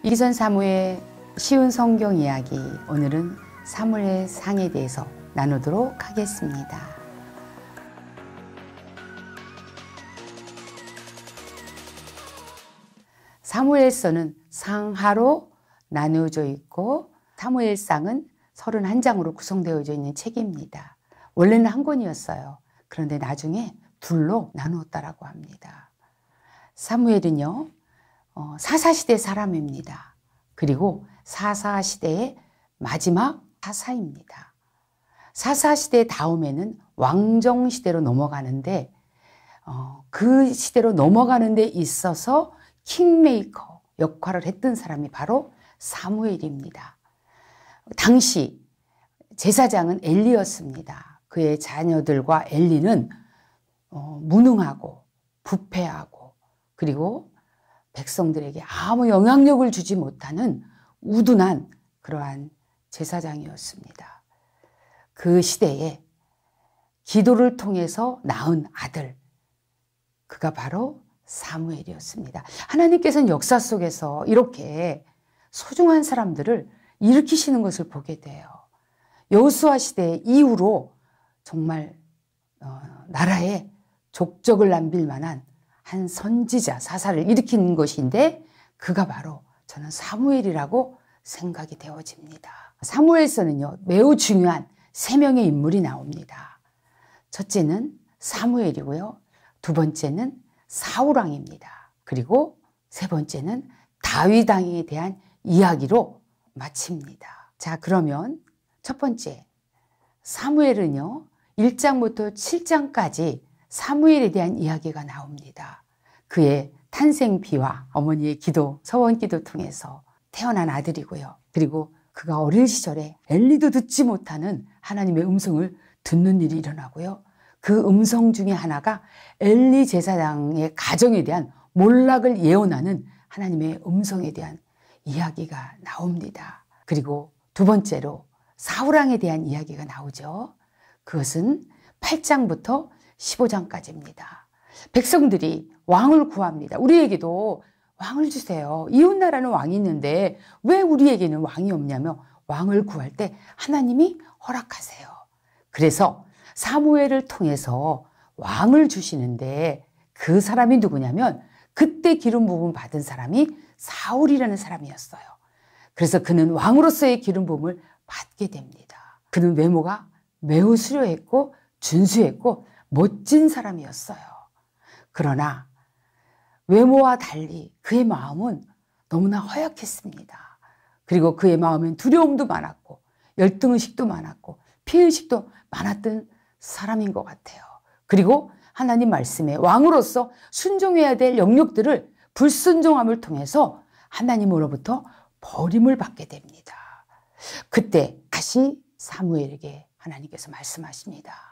이기선 사무의 쉬운 성경 이야기, 오늘은 사무엘 상에 대해서 나누도록 하겠습니다. 사무엘서는 상하로 나누어져 있고 사무엘상은 31장으로 구성되어져 있는 책입니다. 원래는 한 권이었어요. 그런데 나중에 둘로 나누었다라고 합니다. 사무엘은요, 사사시대 사람입니다. 그리고 사사시대의 마지막 사사입니다. 사사시대 다음에는 왕정시대로 넘어가는데 그 시대로 넘어가는 데 있어서 킹메이커 역할을 했던 사람이 바로 사무엘입니다. 당시 제사장은 엘리였습니다. 그의 자녀들과 엘리는 무능하고 부패하고 그리고 백성들에게 아무 영향력을 주지 못하는 우둔한 그러한 제사장이었습니다. 그 시대에 기도를 통해서 낳은 아들, 그가 바로 사무엘이었습니다. 하나님께서는 역사 속에서 이렇게 소중한 사람들을 일으키시는 것을 보게 돼요. 여호수아 시대 이후로 정말 나라에 족적을 남길 만한 한 선지자, 사사를 일으킨 것인데 그가 바로 저는 사무엘이라고 생각이 되어집니다. 사무엘서는요, 매우 중요한 3명의 인물이 나옵니다. 첫째는 사무엘이고요. 두 번째는 사울왕입니다. 그리고 세 번째는 다윗왕에 대한 이야기로 마칩니다. 자, 그러면 첫 번째, 사무엘은요, 1장부터 7장까지 사무엘에 대한 이야기가 나옵니다. 그의 탄생비와 어머니의 기도, 서원기도 통해서 태어난 아들이고요. 그리고 그가 어릴 시절에 엘리도 듣지 못하는 하나님의 음성을 듣는 일이 일어나고요. 그 음성 중에 하나가 엘리 제사장의 가정에 대한 몰락을 예언하는 하나님의 음성에 대한 이야기가 나옵니다. 그리고 두 번째로 사울왕에 대한 이야기가 나오죠. 그것은 8장부터 15장까지입니다. 백성들이 왕을 구합니다. 우리에게도 왕을 주세요. 이웃나라는 왕이 있는데 왜 우리에게는 왕이 없냐며 왕을 구할 때 하나님이 허락하세요. 그래서 사무엘을 통해서 왕을 주시는데 그 사람이 누구냐면 그때 기름 부음 받은 사람이 사울이라는 사람이었어요. 그래서 그는 왕으로서의 기름 부음을 받게 됩니다. 그는 외모가 매우 수려했고 준수했고 멋진 사람이었어요. 그러나 외모와 달리 그의 마음은 너무나 허약했습니다. 그리고 그의 마음엔 두려움도 많았고 열등의식도 많았고 피의식도 많았던 사람인 것 같아요. 그리고 하나님 말씀에 왕으로서 순종해야 될 영역들을 불순종함을 통해서 하나님으로부터 버림을 받게 됩니다. 그때 다시 사무엘에게 하나님께서 말씀하십니다.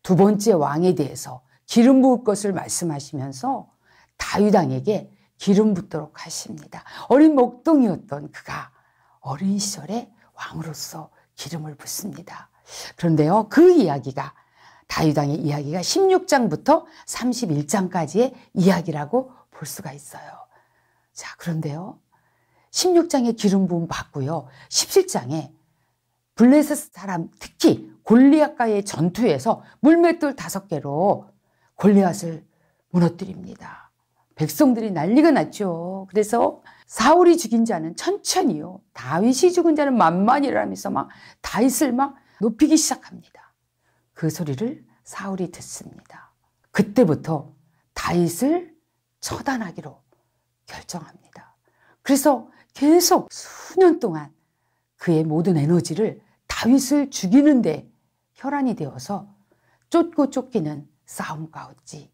두 번째 왕에 대해서 기름 부을 것을 말씀하시면서 다윗 왕에게 기름 붓도록 하십니다. 어린 목동이었던 그가 어린 시절에 왕으로서 기름을 붓습니다. 그런데요, 그 이야기가 다윗 왕의 이야기가 16장부터 31장까지의 이야기라고 볼 수가 있어요. 자, 그런데요, 16장에 기름 부음 받고요, 17장에 블레셋 사람, 특히 골리앗과의 전투에서 물맷돌 5개로 골리앗을 무너뜨립니다. 백성들이 난리가 났죠. 그래서 사울이 죽인 자는 천천히요, 다윗이 죽은 자는 만만이라면서 막 다윗을 막 높이기 시작합니다. 그 소리를 사울이 듣습니다. 그때부터 다윗을 처단하기로 결정합니다. 그래서 계속 수년 동안 그의 모든 에너지를 다윗을 죽이는데 혈안이 되어서 쫓고 쫓기는 싸움까지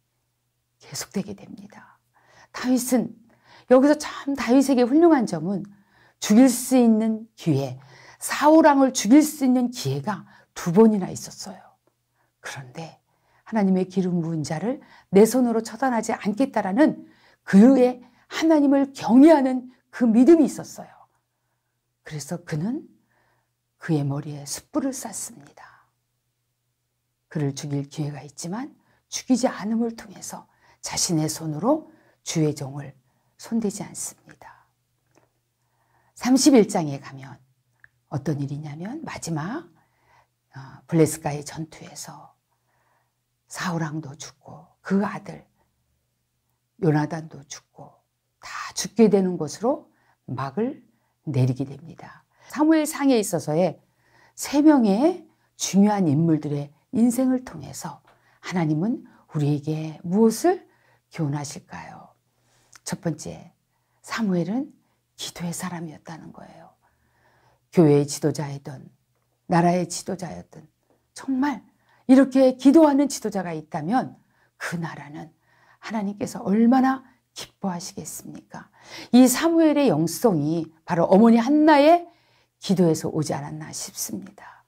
계속되게 됩니다. 다윗은 여기서 참 다윗에게 훌륭한 점은 죽일 수 있는 기회, 사울왕을 죽일 수 있는 기회가 2번이나 있었어요. 그런데 하나님의 기름 부은 자를 내 손으로 처단하지 않겠다라는 그의 하나님을 경외하는 그 믿음이 있었어요. 그래서 그는 그의 머리에 숯불을 쌌습니다. 그를 죽일 기회가 있지만 죽이지 않음을 통해서 자신의 손으로 주의 종을 손대지 않습니다. 31장에 가면 어떤 일이냐면 마지막 블레스가의 전투에서 사울왕도 죽고 그 아들 요나단도 죽고 다 죽게 되는 것으로 막을 내리게 됩니다. 사무엘상에 있어서의 3명의 중요한 인물들의 인생을 통해서 하나님은 우리에게 무엇을 교훈하실까요? 첫 번째, 사무엘은 기도의 사람이었다는 거예요. 교회의 지도자이든 나라의 지도자였든 정말 이렇게 기도하는 지도자가 있다면 그 나라는 하나님께서 얼마나 기뻐하시겠습니까? 이 사무엘의 영성이 바로 어머니 한나의 기도에서 오지 않았나 싶습니다.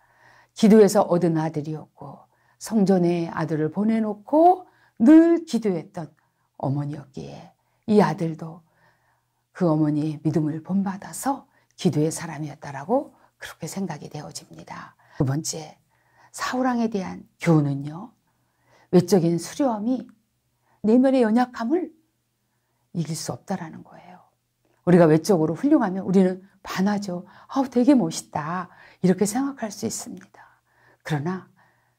기도에서 얻은 아들이었고 성전에 아들을 보내놓고 늘 기도했던 어머니였기에 이 아들도 그 어머니의 믿음을 본받아서 기도의 사람이었다라고 그렇게 생각이 되어집니다. 두 번째, 사울왕에 대한 교훈은요, 외적인 수려함이 내면의 연약함을 이길 수 없다라는 거예요. 우리가 외적으로 훌륭하면 우리는 반하죠. 되게 멋있다 이렇게 생각할 수 있습니다. 그러나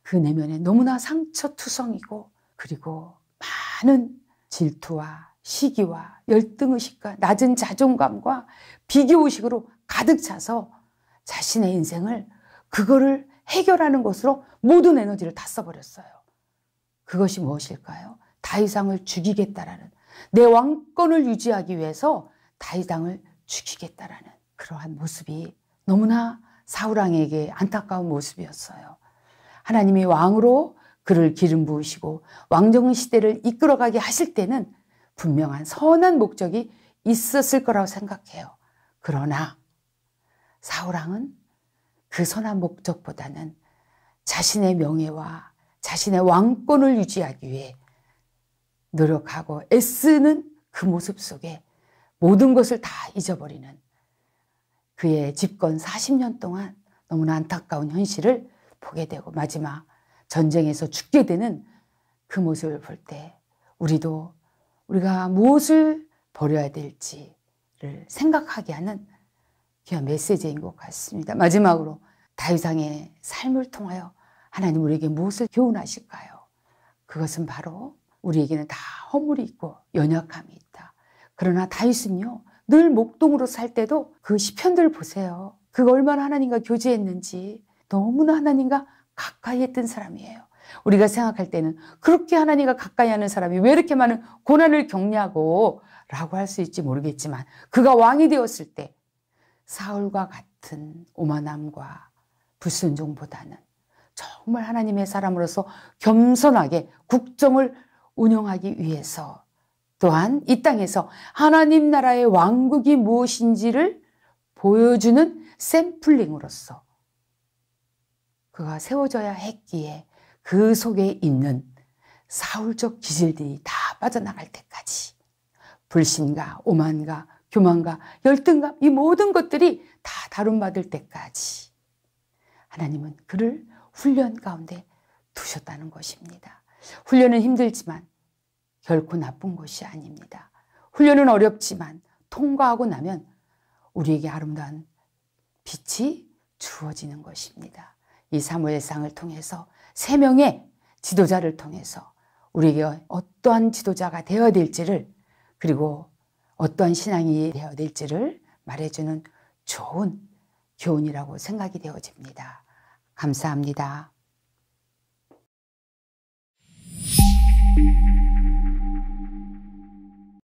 그 내면에 너무나 상처투성이고 그리고 많은 질투와 시기와 열등의식과 낮은 자존감과 비교의식으로 가득 차서 자신의 인생을 그거를 해결하는 것으로 모든 에너지를 다 써버렸어요. 그것이 무엇일까요? 다윗왕을 죽이겠다라는, 내 왕권을 유지하기 위해서 다윗왕을 죽이겠다라는 그러한 모습이 너무나 사울왕에게 안타까운 모습이었어요. 하나님이 왕으로 그를 기름 부으시고 왕정 시대를 이끌어가게 하실 때는 분명한 선한 목적이 있었을 거라고 생각해요. 그러나 사울왕은 그 선한 목적보다는 자신의 명예와 자신의 왕권을 유지하기 위해 노력하고 애쓰는 그 모습 속에 모든 것을 다 잊어버리는 그의 집권 40년 동안 너무나 안타까운 현실을 보게 되고 마지막 전쟁에서 죽게 되는 그 모습을 볼 때 우리가 무엇을 버려야 될지를 생각하게 하는 귀한 메시지인 것 같습니다. 마지막으로 다윗왕의 삶을 통하여 하나님 우리에게 무엇을 교훈하실까요? 그것은 바로 우리에게는 다 허물이 있고 연약함이 있다. 그러나 다윗은요, 늘 목동으로 살 때도 그 시편들을 보세요. 그가 얼마나 하나님과 교제했는지 너무나 하나님과 가까이 했던 사람이에요. 우리가 생각할 때는 그렇게 하나님과 가까이 하는 사람이 왜 이렇게 많은 고난을 겪냐고 라고 할 수 있지 모르겠지만 그가 왕이 되었을 때 사울과 같은 오만함과 불순종보다는 정말 하나님의 사람으로서 겸손하게 국정을 운영하기 위해서 또한 이 땅에서 하나님 나라의 왕국이 무엇인지를 보여주는 샘플링으로서 그가 세워져야 했기에 그 속에 있는 사울적 기질들이 다 빠져나갈 때까지 불신과 오만과 교만과 열등감 이 모든 것들이 다 다룬받을 때까지 하나님은 그를 훈련 가운데 두셨다는 것입니다. 훈련은 힘들지만 결코 나쁜 것이 아닙니다. 훈련은 어렵지만 통과하고 나면 우리에게 아름다운 빛이 주어지는 것입니다. 이 사무엘상을 통해서 3명의 지도자를 통해서 우리에게 어떠한 지도자가 되어야 될지를 그리고 어떠한 신앙이 되어야 될지를 말해주는 좋은 교훈이라고 생각이 되어집니다. 감사합니다.